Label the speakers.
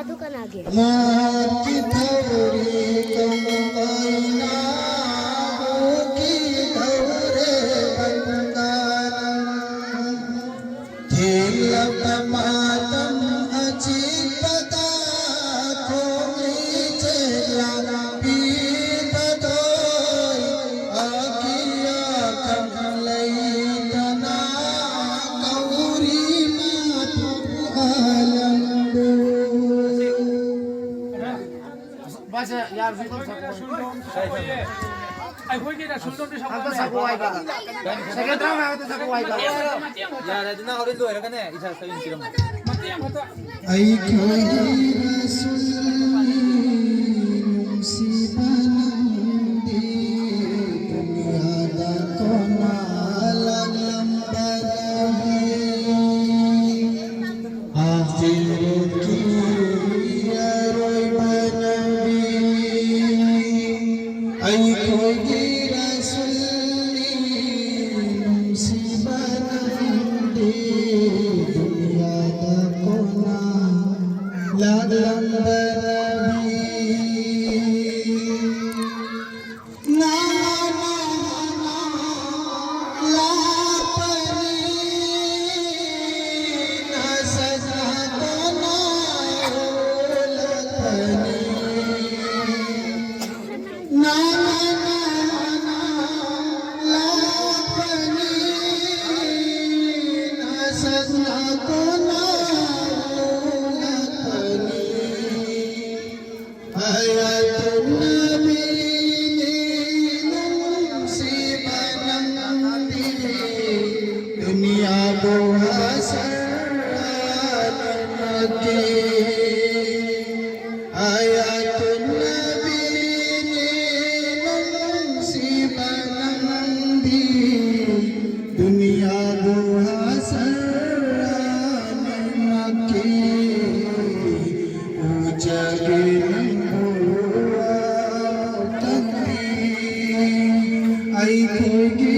Speaker 1: साधू का नागे
Speaker 2: Ai hoi kita sulung di sana. Apa sapu ai ka? Saya tahu apa sapu ai ka.
Speaker 3: Ya, nanti nak orang tu kan ya, isa sa yung siram.
Speaker 2: Mati yang mata.
Speaker 4: Ay ko'y rasul si panandi Dunyada ko na lang Akhir ki aroy banabi Ay ko'y rasul si panandi Dunyada ko na lang दुनिया Ayatun Nabi nung si Panambi Dunia buhasan maki Ujagin buwa takbi Ay kugi